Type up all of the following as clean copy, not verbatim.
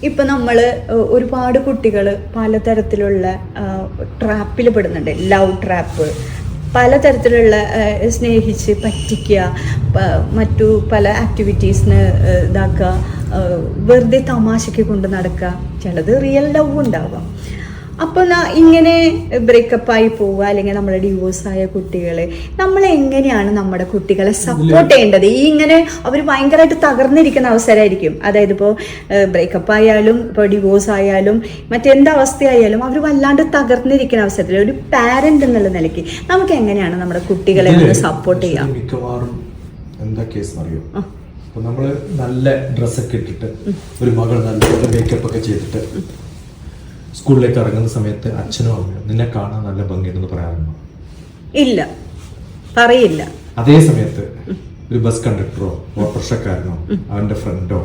ഇപ്പം നമ്മൾ ഒരുപാട് കുട്ടികൾ പലതരത്തിലുള്ള ട്രാപ്പിൽ പെടുന്നുണ്ട്. ലവ് ട്രാപ്പ്, പലതരത്തിലുള്ള സ്നേഹിച്ച് പറ്റിക്കുക, മറ്റു പല ആക്ടിവിറ്റീസിന് ഇതാക്കുക, വെറുതെ തമാശയ്ക്ക് കൊണ്ട് നടക്കുക, ചിലത് റിയൽ ലവ് ഉണ്ടാവാം. അപ്പോൾ ഇങ്ങനെ ബ്രേക്കപ്പായി പോവുക അല്ലെങ്കിൽ നമ്മൾ ഡിവോഴ്സായ കുട്ടികളെ നമ്മൾ എങ്ങനെയാണ് നമ്മുടെ കുട്ടികളെ സപ്പോർട്ട് ചെയ്യേണ്ടത്? ഇങ്ങനെ അവർ ഭയങ്കരമായിട്ട് തകർന്നിരിക്കുന്ന അവസരമായിരിക്കും. അതായത് ഇപ്പോൾ ബ്രേക്കപ്പ് ആയാലും ഇപ്പോൾ ഡിവോഴ്സ് ആയാലും മറ്റെന്ത് അവസ്ഥയായാലും അവർ വല്ലാണ്ട് തകർന്നിരിക്കുന്ന അവസരത്തിൽ ഒരു പാരന്റ് എന്നുള്ള നിലയ്ക്ക് നമുക്ക് എങ്ങനെയാണ് നമ്മുടെ കുട്ടികളെ ഒന്ന് സപ്പോർട്ട് ചെയ്യാം? മിക്കവാറും എന്താ കേസ് അറിയോ, അപ്പൊ നമ്മള് നല്ല ഡ്രസ്സൊക്കെ ഇട്ടിട്ട് ഒരു മകൾ നല്ല മേക്കപ്പ് ഒക്കെ ചെയ്തിട്ട് സ്കൂളിലേക്ക് ഇറങ്ങുന്ന സമയത്ത് അച്ഛനോ അമ്മയോ നിന്നെ കാണാൻ നല്ല ഭംഗിയുണ്ടെന്ന് പറയാറുണ്ടോ? ഇല്ല, പറയില്ല. അതേ സമയത്ത് ഒരു ബസ് കണ്ടക്ടറോ ഓട്ടോറിക്ഷക്കാരനോ അവന്റെ ഫ്രണ്ടോ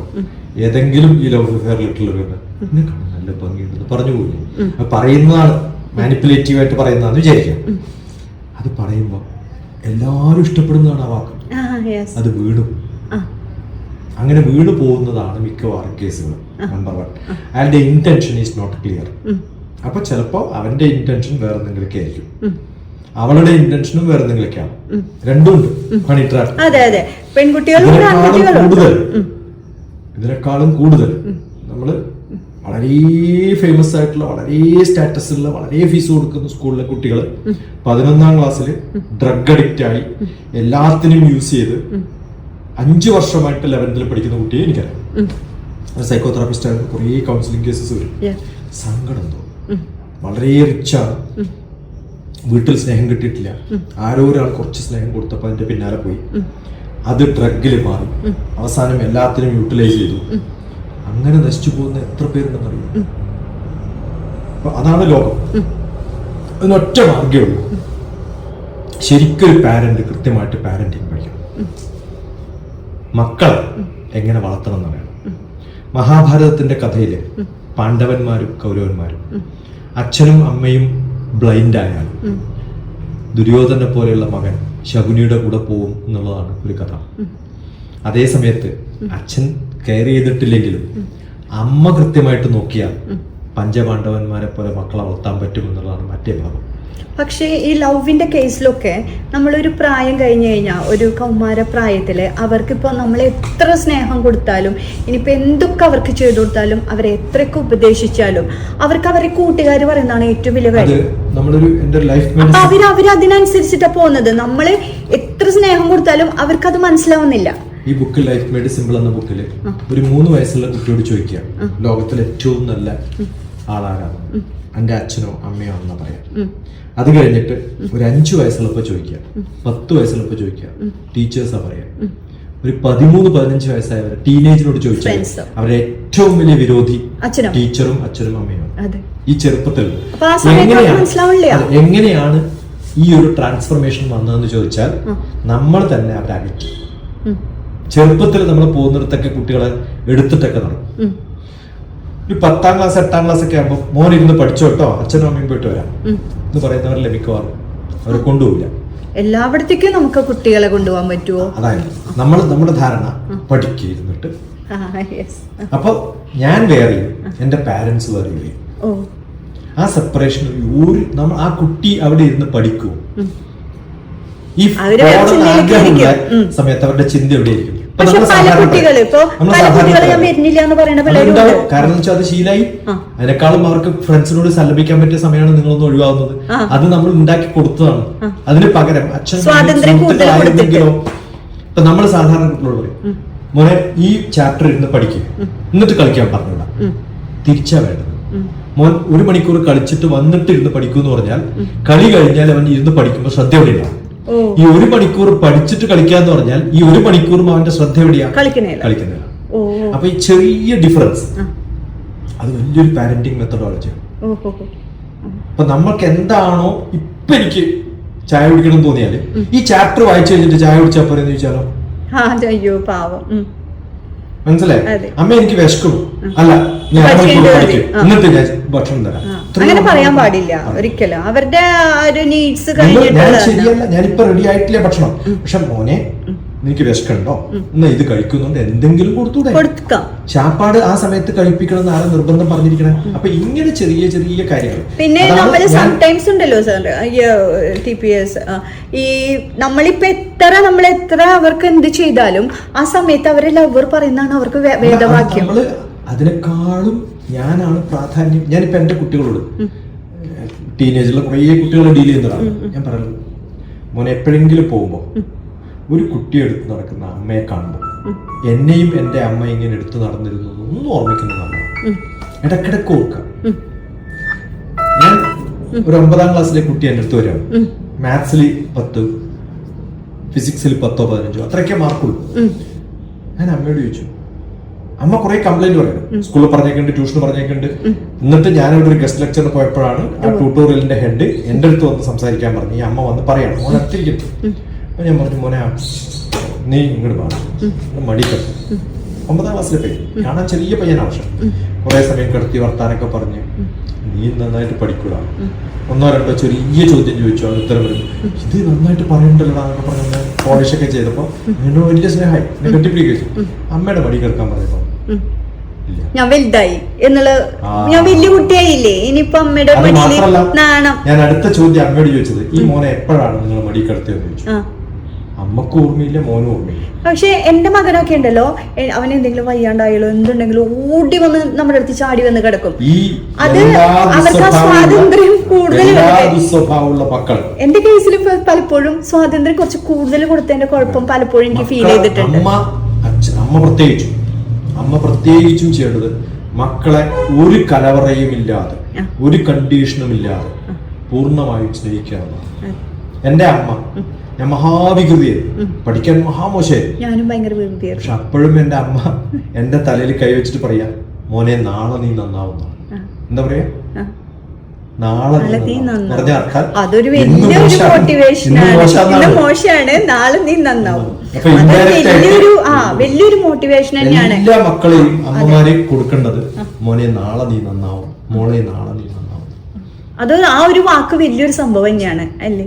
ഏതെങ്കിലും ഈ ലവ് അഫെയറിലിട്ടുള്ളവരുണ്ട് നിന്നെ കാണാൻ നല്ല ഭംഗിയുണ്ടെന്ന് പറഞ്ഞു പോയി. അത് പറയുന്നതാണ്, മാനിപ്പുലേറ്റീവ് ആയിട്ട് പറയുന്നതാന്ന് വിചാരിക്കാം. അത് പറയുമ്പോ എല്ലാരും ഇഷ്ടപ്പെടുന്നതാണ് ആ വാക്ക്. അത് വീടും അങ്ങനെ വീട് പോകുന്നതാണ് മിക്കവാറും കേസുകൾ. നമ്പർ 1, അയാളുടെ ഇന്റൻഷൻ ഈസ് നോട്ട് ക്ലിയർ. അപ്പൊ ചിലപ്പോ അവന്റെ ഇന്റൻഷൻ വേറെ എന്തെങ്കിലുമൊക്കെ ആയിരിക്കും, അവളുടെ ഇന്റൻഷനും വേറെ എന്തെങ്കിലുമൊക്കെയാണ്. രണ്ടുമുണ്ട് ഹണി ട്രാപ്പ്. ഇതിനേക്കാളും കൂടുതൽ നമ്മള് വളരെ ഫേമസ് ആയിട്ടുള്ള, വളരെ സ്റ്റാറ്റസ് ഉള്ള, വളരെ ഫീസ് കൊടുക്കുന്ന സ്കൂളിലെ കുട്ടികൾ 11ാം ക്ലാസ്സിൽ ഡ്രഗ് അഡിക്റ്റ് ആയി എല്ലാത്തിനും യൂസ് ചെയ്ത് 5 വർഷമായിട്ട് 11th പഠിക്കുന്ന കുട്ടിയെ എനിക്കറിയാം. സൈക്കോതെറാപ്പിസ്റ്റ് ആയിരുന്നു. കുറേ കൗൺസിലിംഗ് കേസസ് വരും. സങ്കടം തോന്നും. വളരെ റിച്ചാണ്, വീട്ടിൽ സ്നേഹം കിട്ടിയിട്ടില്ല, ആരോ ഒരാൾ കുറച്ച് സ്നേഹം കൊടുത്തപ്പോൾ അതിന്റെ പിന്നാലെ പോയി, അത് ഡ്രഗിൽ മാറി, അവസാനം എല്ലാത്തിനും യൂട്ടിലൈസ് ചെയ്തു. അങ്ങനെ നശിച്ചു പോകുന്ന എത്ര പേരുണ്ടെന്നറിയാം. അപ്പൊ അതാണ് ലോകം. അതിനൊറ്റ മാർഗ്ഗമേ ഉള്ളൂ, ശരിക്കൊരു പാരന്റ് കൃത്യമായിട്ട് പാരന്റിങ് പഠിക്കണം. മക്കളെ എങ്ങനെ വളർത്തണം എന്നറിയണം. മഹാഭാരതത്തിന്റെ കഥയില് പാണ്ഡവന്മാരും കൗരവന്മാരും അച്ഛനും അമ്മയും ബ്ലൈൻഡ് ആയാൽ ദുര്യോധനെ പോലെയുള്ള മകൻ ശകുനിയുടെ കൂടെ പോകും എന്നുള്ളതാണ് ഒരു കഥ. അതേ സമയത്ത് അച്ഛൻ കെയർ ചെയ്തിട്ടില്ലെങ്കിലും അമ്മ കൃത്യമായിട്ട് നോക്കിയാൽ പഞ്ചപാണ്ഡവന്മാരെ പോലെ മക്കളെ വളർത്താൻ പറ്റും എന്നുള്ളതാണ് മറ്റേ ഭാഗം. പക്ഷേ ഈ ലവിന്റെ കേസിലൊക്കെ നമ്മളൊരു പ്രായം കഴിഞ്ഞു കഴിഞ്ഞാൽ, ഒരു കൗമാര പ്രായത്തില് അവർക്കിപ്പോൾ നമ്മൾ എത്ര സ്നേഹം കൊടുത്താലും ഇനിയിപ്പോൾ എന്തൊക്കെ അവർക്ക് ചെയ്തു കൊടുത്താലും അവരെ എത്രയൊക്കെ ഉപദേശിച്ചാലും അവർക്ക് അവരെ കൂട്ടുകാർ പറയുന്നതാണ് ഏറ്റവും വലിയ കാര്യം. അപ്പൊ അവര് അതിനനുസരിച്ചിട്ടാ പോകുന്നത്. നമ്മൾ എത്ര സ്നേഹം കൊടുത്താലും അവർക്ക് അത് മനസ്സിലാവുന്നില്ല. ഈ ബുക്ക് ലൈഫ് മെയ്ഡ് സിമ്പിൾ എന്ന ബുക്കില് ഒരു 3 വയസ്സുള്ള കുട്ടിയോട് ചോദിക്കുക ലോകത്തിലെ ഏറ്റവും നല്ല ആളാരാണ്, എന്റെ അച്ഛനോ അമ്മയോ എന്നാ പറയാം. അത് കഴിഞ്ഞിട്ട് ഒരു 5 വയസ്സുള്ളപ്പോ ചോദിക്കുക, 10 വയസ്സുള്ളപ്പോ ചോദിക്കുക, ടീച്ചേഴ്സാ പറയാ. ഒരു 13-15 വയസ്സായവരെ ടീനേജിനോട് ചോദിച്ചാൽ അവരുടെ ഏറ്റവും വലിയ വിരോധി ടീച്ചറും അച്ഛനും അമ്മയും. ഈ ചെറുപ്പത്തിൽ എങ്ങനെയാണ് ഈ ഒരു ട്രാൻസ്ഫർമേഷൻ വന്നതെന്ന് ചോദിച്ചാൽ നമ്മൾ തന്നെ അവരെ അകറ്റി. ചെറുപ്പത്തിൽ നമ്മൾ പോകുന്നിടത്തൊക്കെ കുട്ടികളെ എടുത്തിട്ടൊക്കെ നടക്കും. ഒരു 10ാം ക്ലാസ് 8ാം ക്ലാസ് ഒക്കെ ആകുമ്പോൾ മോൻ ഇരുന്ന് പഠിച്ചോ കേട്ടോ, അച്ഛനും അമ്മയും പോയിട്ട് വരാം എന്ന് പറയുന്നവരല്ലേ മിക്കവാറും. അവരെ കൊണ്ടുപോകില്ല. എല്ലായിടത്തേക്കും നമുക്ക് കുട്ടികളെ കൊണ്ടുപോകാൻ പറ്റുമോ? അതായത് നമ്മുടെ ധാരണ പഠിക്കിരുന്നിട്ട്. അപ്പൊ ഞാൻ വേറെ എന്റെ പാരന്റ്സ് വേറെ ചെയ്യും. ആ സെപ്പറേഷൻ നമ്മൾ ആ കുട്ടി അവിടെ ഇരുന്ന് പഠിക്കുമോ? ഈ സമയത്ത് അവരുടെ ചിന്ത എവിടെയായിരിക്കും? കാരണം വെച്ചാൽ അത് ശീലായി. അതിനേക്കാളും അവർക്ക് ഫ്രണ്ട്സിനോട് സല്ലപിക്കാൻ പറ്റിയ സമയമാണ് നിങ്ങളൊന്ന് ഒഴിവാകുന്നത്. അത് നമ്മൾ ഉണ്ടാക്കി കൊടുത്തതാണ്. അതിന് പകരം അച്ഛൻ സുഹൃത്തുക്കളായിരുന്നെങ്കിലോ. ഇപ്പൊ നമ്മൾ സാധാരണ കുട്ടികളോട് മോനെ ഈ ചാപ്റ്റർ ഇരുന്ന് പഠിക്കുക, എന്നിട്ട് കളിക്കാൻ പറഞ്ഞോളാം. തിരിച്ചാ വേണ്ടത്. മോൻ 1 മണിക്കൂർ കളിച്ചിട്ട് വന്നിട്ട് ഇരുന്ന് പഠിക്കൂ എന്ന് പറഞ്ഞാൽ കളി കഴിഞ്ഞാൽ അവൻ ഇരുന്ന് പഠിക്കുമ്പോൾ ശ്രദ്ധ എവിടെയാണ്? ഈ 1 മണിക്കൂർ പഠിച്ചിട്ട് കളിക്കാന്ന് പറഞ്ഞാൽ ഈ 1 മണിക്കൂറും അവന്റെ ശ്രദ്ധ എവിടെയാ? കളിക്കുന്നില്ല. അപ്പൊ ഈ ചെറിയ ഡിഫറൻസ് അത് വലിയൊരു പാരന്റിങ് മെത്തഡോളജിയാണ്. അപ്പൊ നമ്മൾക്ക് എന്താണോ ഇപ്പൊ എനിക്ക് ചായ കുടിക്കണം തോന്നിയാല് ഈ ചാപ്റ്റർ വായിച്ചു കഴിഞ്ഞിട്ട് ചായ കുടിച്ചാൽ പോരെന്ന് ചോദിച്ചാലോ? മനസ്സിലായി? അമ്മ എനിക്ക് വിശക്കും, അല്ല ഞാൻ എന്നിട്ട് ഞാൻ ഭക്ഷണം തരാം. അങ്ങനെ പറയാൻ പാടില്ല ഒരിക്കലും. അവരുടെ നീഡ്സ് ഞാൻ ശരിയല്ല, ഞാനിപ്പോ റെഡി ആയിട്ടില്ല ഭക്ഷണം, പക്ഷെ മോനെ നിനക്ക് വിശക്കുണ്ടോ എന്നാ ഇത് കഴിക്കുന്നുണ്ട് എന്തെങ്കിലും കൊടുത്തൂടെ? കൊടുക്കാം. ചാപ്പാട് ആ സമയത്ത് കഴിപ്പിക്കണം എന്ന് ആരും നിർബന്ധം പറഞ്ഞിരിക്കണേ. അപ്പൊ ഇങ്ങനെ ചെറിയ ചെറിയ കാര്യങ്ങൾ. പിന്നെ നമ്മള് സംടൈംസ് ഉണ്ടല്ലോ സാർ TPS, ഈ നമ്മളിപ്പോ എത്ര അവർക്ക് എന്ത് ചെയ്താലും ആ സമയത്ത് അവരെ ലവർ പറയുന്നതാണ് അവർക്ക് വേദവാക്യം. നമ്മള് അതിനേക്കാളും ഞാനാണ് പ്രാധാന്യം. ഞാനിപ്പോ എന്റെ കുട്ടികളോട്, ടീനേജിലെ കുറേ കുട്ടികളെ ഡീൽ ചെയ്യുന്നതാണ് ഞാൻ പറയുന്നത്, മോനെ എപ്പോഴെങ്കിലും പോകുമ്പോ ഒരു കുട്ടി എടുത്ത് നടക്കുന്ന അമ്മയെ കാണുമ്പോൾ എന്നെയും എന്റെ അമ്മ ഇങ്ങനെ എടുത്തു നടന്നിരുന്നു ഒന്നും ഓർമ്മിക്കുന്നതാണ്. ഇടക്കിടക്ക് ഓർക്കാം. ഞാൻ ഒരു 9ാം ക്ലാസ്സിലെ കുട്ടി എന്റെ അടുത്ത് വരാം. മാത്സിൽ 10, ഫിസിക്സിൽ 10 15 അത്രയൊക്കെ മാർക്കുള്ളൂ. ഞാൻ അമ്മയോട് ചോദിച്ചു, അമ്മ കുറെ കംപ്ലൈന്റ് പറയുന്നു, സ്കൂളിൽ പറഞ്ഞേക്കുണ്ട്, ട്യൂഷന് പറഞ്ഞേക്കുണ്ട്. എന്നിട്ട് ഞാനിവിടെ ഒരു ഗസ്റ്റ് ലെക്ചറിന് പോയപ്പോഴാണ് ആ ട്യൂട്ടോറിയലിന്റെ ഹെഡ് എന്റെ അടുത്ത് വന്ന് സംസാരിക്കാൻ പറഞ്ഞു. ഈ അമ്മ വന്ന് പറയാണ്, മോനെ അത്തിരിക്കും. അപ്പൊ ഞാൻ പറഞ്ഞു, മോനെ നീ ഇങ്ങോട്ട് പറഞ്ഞു മടി കിടന്നു. 9ാം ക്ലാസ്സിലെ പയ്യൻ, കാണാൻ ചെറിയ പയ്യൻ ആവശ്യം. കുറെ സമയം കിടത്തി വർത്താനൊക്കെ പറഞ്ഞ്, നീ നന്നായിട്ട് പഠിക്കൂടാ, 1 2 ചെറിയ ചോദ്യം ചോദിച്ചു, അത് ഉത്തരം വരും, ഇത് നന്നായിട്ട് പറയണ്ടല്ലോ എന്നൊക്കെ പറഞ്ഞ പോളിഷ് ഒക്കെ ചെയ്തപ്പോ എന്നോട് വലിയ സ്നേഹമായി, എന്നെ കെട്ടിപ്പിടിച്ചു. അമ്മയുടെ മടി കിടക്കാൻ പറഞ്ഞപ്പോ ഞാൻ വലുതായി എന്നുള്ള, ഞാൻ വലിയ കുട്ടിയായില്ലേ, ഇനിയിപ്പോ അമ്മയുടെ നാണം. ഞാൻ അടുത്ത ചോദ്യം അമ്മയോട് ചോദിച്ചത്, ഈ മോനെ എപ്പോഴാണ് നിങ്ങൾ മടി കിടത്തിയെന്ന് ചോദിച്ചു. അമ്മക്ക് ഓർമ്മയില്ല, മോനും ഓർമ്മയില്ല. പക്ഷെ എന്റെ മകനൊക്കെ ഉണ്ടല്ലോ, അവൻ എന്തെങ്കിലും വയ്യാണ്ടായാലോ എന്തുണ്ടെങ്കിലും ഓടി വന്ന് നമ്മുടെ അടുത്ത് ചാടി വന്ന് കിടക്കും. അത് അവർക്ക് സ്വാതന്ത്ര്യം കൂടുതൽ. എന്റെ കേസിൽ പലപ്പോഴും സ്വാതന്ത്ര്യം കുറച്ച് കൂടുതൽ കൊടുത്തതിന്റെ കുഴപ്പം പലപ്പോഴും എനിക്ക് ഫീൽ ചെയ്തിട്ടുണ്ട്. അമ്മ പ്രത്യേകിച്ചും ചെയ്യേണ്ടത് മക്കളെ ഒരു കലവറയും ഇല്ലാതെ ഒരു കണ്ടീഷനും ഇല്ലാതെ പൂർണ്ണമായും സ്നേഹിക്കാവുന്നതാണ്. എന്റെ അമ്മ, ഞാൻ മഹാവികൃതിയായിരുന്നു, പഠിക്കാൻ മഹാമോശമായിരുന്നു, ഞാനും ഭയങ്കര വികൃതിയായിരുന്നു. പക്ഷെ അപ്പോഴും എന്റെ അമ്മ എന്റെ തലയിൽ കൈവച്ചിട്ട് പറയാ, മോനെ നാളെ നീ നന്നാവുന്ന. എന്താ പറയാ, നാളെ പറഞ്ഞ അർത്ഥം അതൊരു വലിയൊരു മോട്ടിവേഷനാണ്. മോശമാണ്, നാളെ നീ നന്നാവും. വലിയൊരു മോട്ടിവേഷൻ തന്നെയാണ് എല്ലാ മക്കളെയും അമ്മമാരെ കൊടുക്കേണ്ടത്. മോനെ നാളെ നീ നന്നാവും, മോളെ നാളെ നീ നന്നാവും. അത് ആ ഒരു വാക്ക് വലിയൊരു സംഭവം തന്നെയാണ് അല്ലേ.